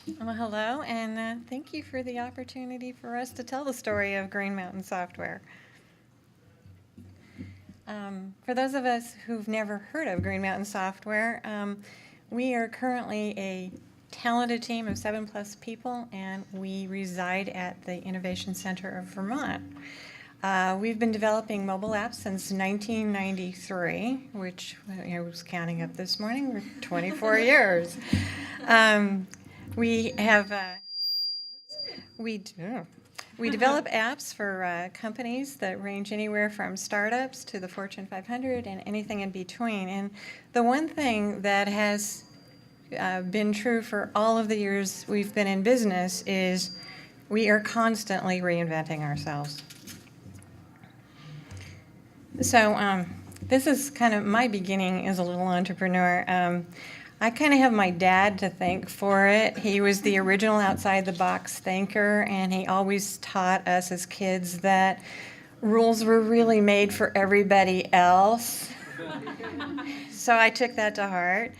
Well, hello, and thank you for the opportunity for us to tell the story of Green Mountain Software. For those of us who've never heard of Green Mountain Software, we are currently a talented team of 7+ people, and we reside at the Innovation Center of Vermont. We've been developing mobile apps since 1993, which I was counting up this morning, we're 24 years. We have we develop apps for companies that range anywhere from startups to the Fortune 500 and anything in between. And the one thing that has been true for all of the years we've been in business is we are constantly reinventing ourselves. So this is kind of my beginning as a little entrepreneur. I kind of have my dad to thank for it. He was the original outside-the-box thinker, and he always taught us as kids that rules were really made for everybody else. So I took that to heart.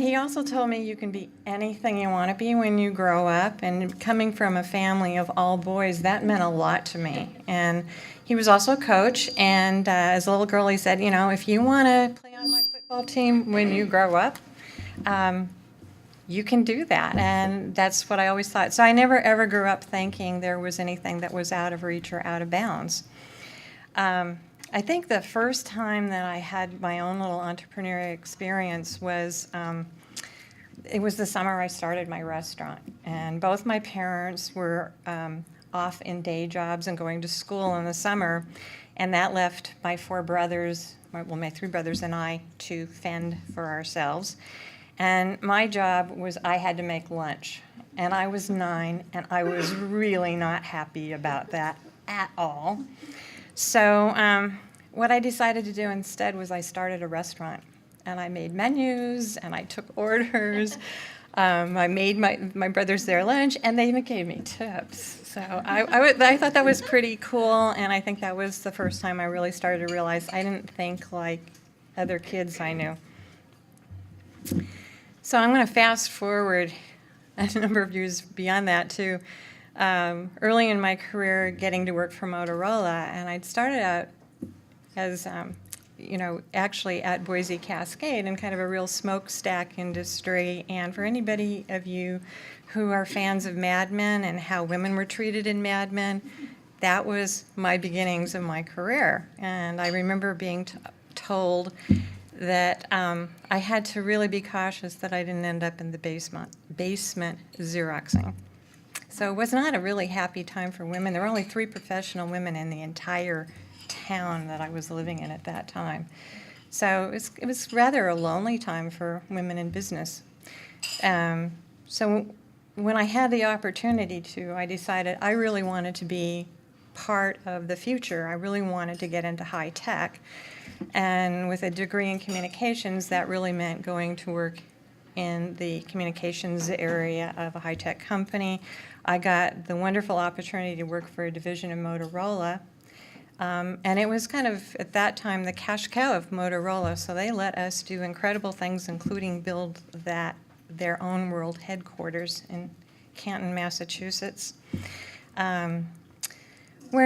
He also told me you can be anything you want to be when you grow up, and coming from a family of all boys, that meant a lot to me. And he was also a coach, and as a little girl, he said, you know, if you want to play on my football team when you grow up, you can do that. And that's what I always thought. So I never ever grew up thinking there was anything that was out of reach or out of bounds. I think the first time that I had my own little entrepreneurial experience was, it was the summer I started my restaurant. And both my parents were off in day jobs and going to school in the summer. And that left my 4 brothers, my 3 brothers and I, to fend for ourselves. And my job was I had to make lunch. And I was 9, and I was really not happy about that at all. So what I decided to do instead was I started a restaurant. And I made menus, and I took orders. I made my brothers their lunch, and they even gave me tips. So I thought that was pretty cool, and I think that was the first time I really started to realize I didn't think like other kids I knew. So I'm going to fast forward a number of years beyond that to early in my career getting to work for Motorola, and I'd started out as actually at Boise Cascade in kind of a real smokestack industry. And for anybody of you who are fans of Mad Men and how women were treated in Mad Men, that was my beginnings of my career. And I remember being told that I had to really be cautious that I didn't end up in the basement Xeroxing. So it was not a really happy time for women. There were only 3 professional women in the entire town that I was living in at that time. So it was rather a lonely time for women in business. So when I had the opportunity to, I decided I really wanted to be part of the future. I really wanted to get into high tech. And with a degree in communications, that really meant going to work in the communications area of a high-tech company. I got the wonderful opportunity to work for a division of Motorola. And it was kind of, at that time, the cash cow of Motorola. So they let us do incredible things, including build their own world headquarters in Canton, Massachusetts, where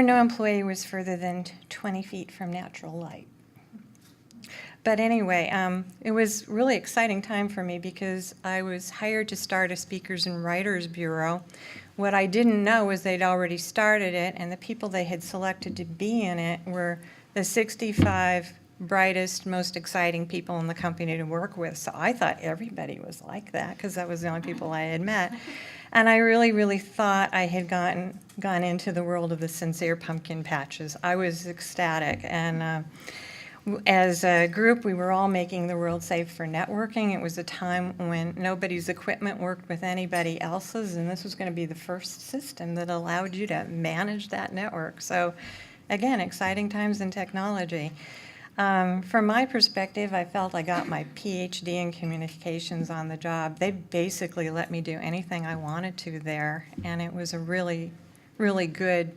no employee was further than 20 feet from natural light. But anyway, it was really exciting time for me because I was hired to start a speakers and writers bureau. What I didn't know was they'd already started it, and the people they had selected to be in it were the 65 brightest, most exciting people in the company to work with. So I thought everybody was like that because that was the only people I had met. And I really, really thought I had gone into the world of the sincere pumpkin patches. I was ecstatic. And as a group, we were all making the world safe for networking. It was a time when nobody's equipment worked with anybody else's, and this was going to be the first system that allowed you to manage that network. So, again, exciting times in technology. From my perspective, I felt I got my PhD in communications on the job. They basically let me do anything I wanted to there, and it was a really, really good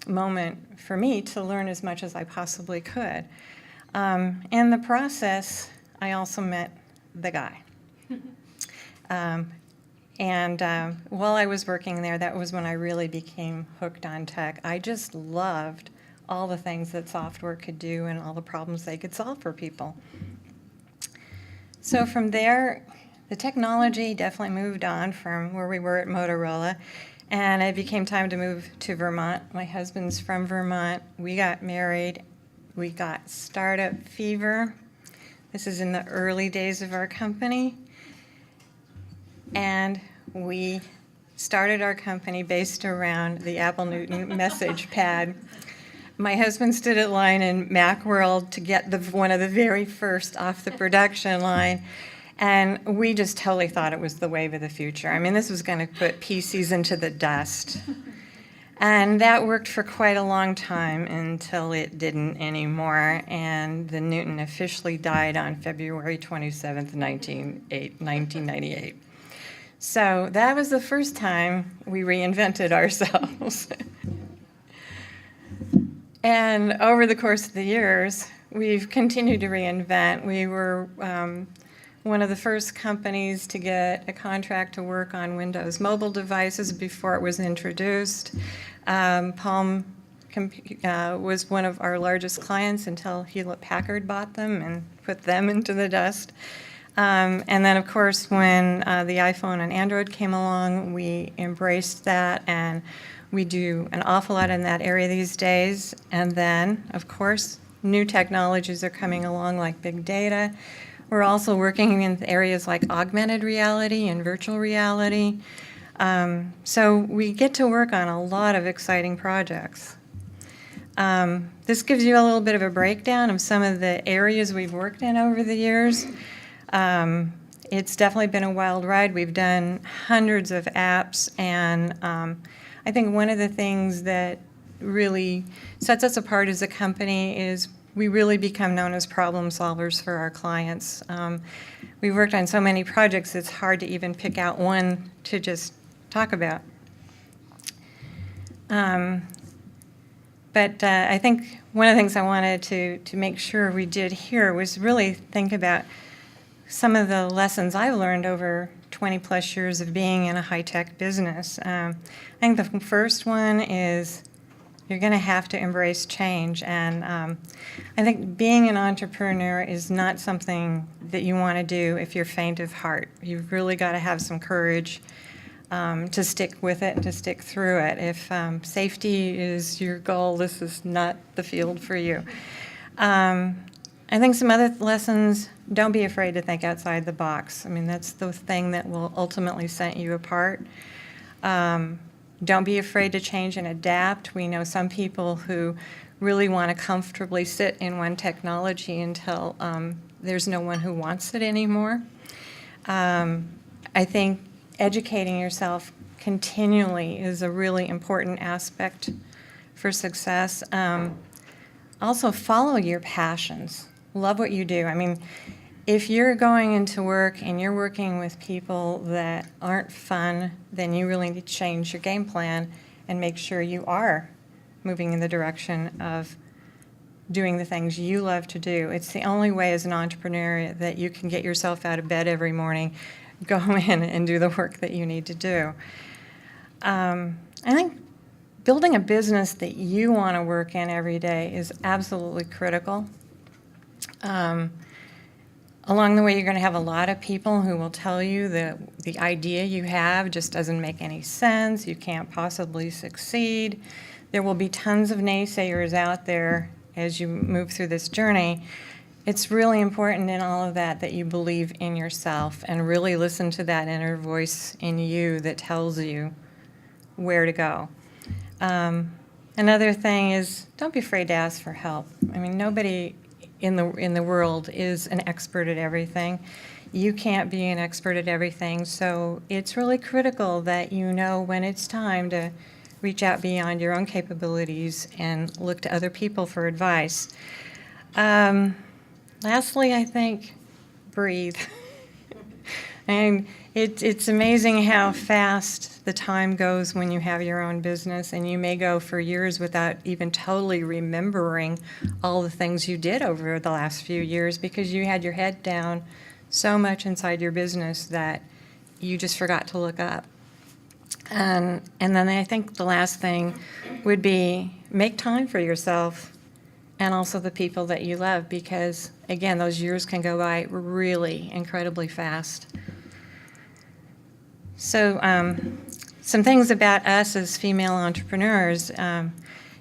moment for me to learn as much as I possibly could. In the process, I also met the guy. And while I was working there, that was when I really became hooked on tech. I just loved all the things that software could do and all the problems they could solve for people. So from there, the technology definitely moved on from where we were at Motorola, and it became time to move to Vermont. My husband's from Vermont. We got married. We got startup fever. This is in the early days of our company. And we started our company based around the Apple Newton message pad. My husband stood at line in Macworld to get one of the very first off the production line, and we just totally thought it was the wave of the future. I mean, this was going to put PCs into the dust. And that worked for quite a long time until it didn't anymore, and the Newton officially died on February 27th, 1998. So that was the first time we reinvented ourselves. And over the course of the years, we've continued to reinvent. We were one of the first companies to get a contract to work on Windows mobile devices before it was introduced. Palm was one of our largest clients until Hewlett-Packard bought them and put them into the dust. And then, of course, when the iPhone and Android came along, we embraced that, and we do an awful lot in that area these days. And then, of course, new technologies are coming along like big data. We're also working in areas like augmented reality and virtual reality. So we get to work on a lot of exciting projects. This gives you a little bit of a breakdown of some of the areas we've worked in over the years. It's definitely been a wild ride. We've done hundreds of apps, and I think one of the things that really sets us apart as a company is we really become known as problem solvers for our clients. We've worked on so many projects, it's hard to even pick out one to just talk about. But I think one of the things I wanted to make sure we did here was really think about some of the lessons I've learned over 20 plus years of being in a high-tech business. I think the first one is you're going to have to embrace change. And I think being an entrepreneur is not something that you want to do if you're faint of heart. You've really got to have some courage to stick with it and to stick through it. If safety is your goal, this is not the field for you. I think some other lessons, don't be afraid to think outside the box. I mean, that's the thing that will ultimately set you apart. Don't be afraid to change and adapt. We know some people who really want to comfortably sit in one technology until there's no one who wants it anymore. I think educating yourself continually is a really important aspect for success. Also, follow your passions. Love what you do. I mean, if you're going into work and you're working with people that aren't fun, then you really need to change your game plan and make sure you are moving in the direction of doing the things you love to do. It's the only way as an entrepreneur that you can get yourself out of bed every morning, go in and do the work that you need to do. I think building a business that you want to work in every day is absolutely critical. Along the way, you're going to have a lot of people who will tell you that the idea you have just doesn't make any sense, you can't possibly succeed. There will be tons of naysayers out there as you move through this journey. It's really important in all of that you believe in yourself and really listen to that inner voice in you that tells you where to go. Another thing is, don't be afraid to ask for help. I mean, nobody in the world is an expert at everything. You can't be an expert at everything, so it's really critical that you know when it's time to reach out beyond your own capabilities and look to other people for advice. Lastly, I think breathe. And it's amazing how fast the time goes when you have your own business, and you may go for years without even totally remembering all the things you did over the last few years because you had your head down so much inside your business that you just forgot to look up. And then I think the last thing would be make time for yourself and also the people that you love, because, again, those years can go by really incredibly fast. So some things about us as female entrepreneurs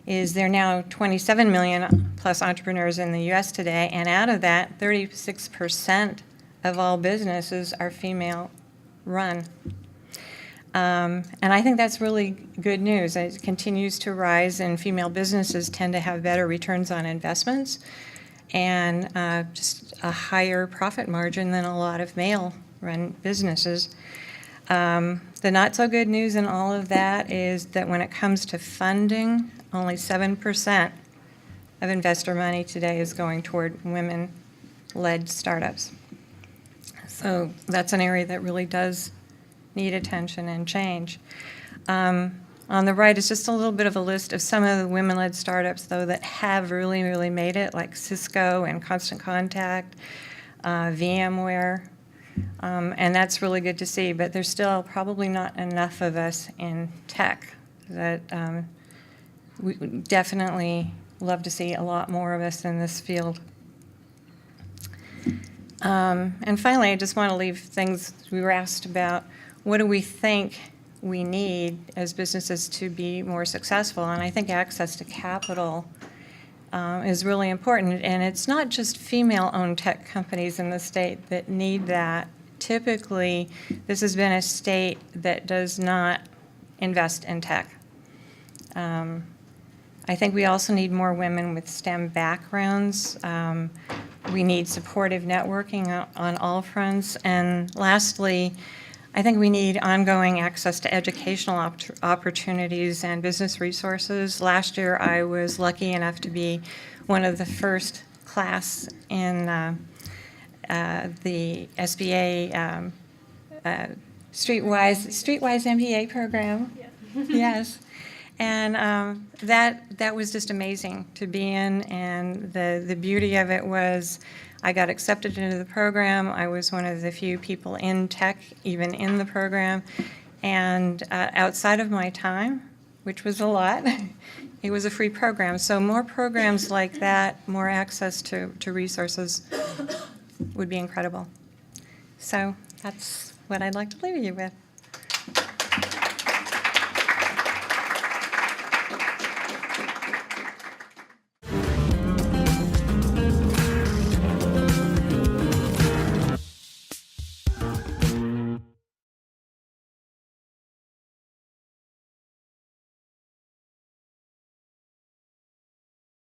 is there are now 27 million plus entrepreneurs in the U.S. today, and out of that, 36% of all businesses are female run. And I think that's really good news. It continues to rise, and female businesses tend to have better returns on investments and just a higher profit margin than a lot of male-run businesses. The not-so-good news in all of that is that when it comes to funding, only 7% of investor money today is going toward women-led startups. So that's an area that really does need attention and change. On the right is just a little bit of a list of some of the women-led startups, though, that have really, really made it, like Cisco and Constant Contact, VMware, and that's really good to see. But there's still probably not enough of us in tech. That we definitely love to see a lot more of us in this field. And finally, I just want to leave things we were asked about. What do we think we need as businesses to be more successful? And I think access to capital is really important. And it's not just female-owned tech companies in the state that need that. Typically, this has been a state that does not invest in tech. I think we also need more women with STEM backgrounds. We need supportive networking on all fronts. And lastly, I think we need ongoing access to educational opportunities and business resources. Last year, I was lucky enough to be one of the first class in the SBA Streetwise MBA program. Yeah. Yes. And that was just amazing to be in, and the beauty of it was I got accepted into the program. I was one of the few people in tech, even in the program, and outside of my time, which was a lot, it was a free program. So more programs like that, more access to resources would be incredible. So that's what I'd like to leave you with.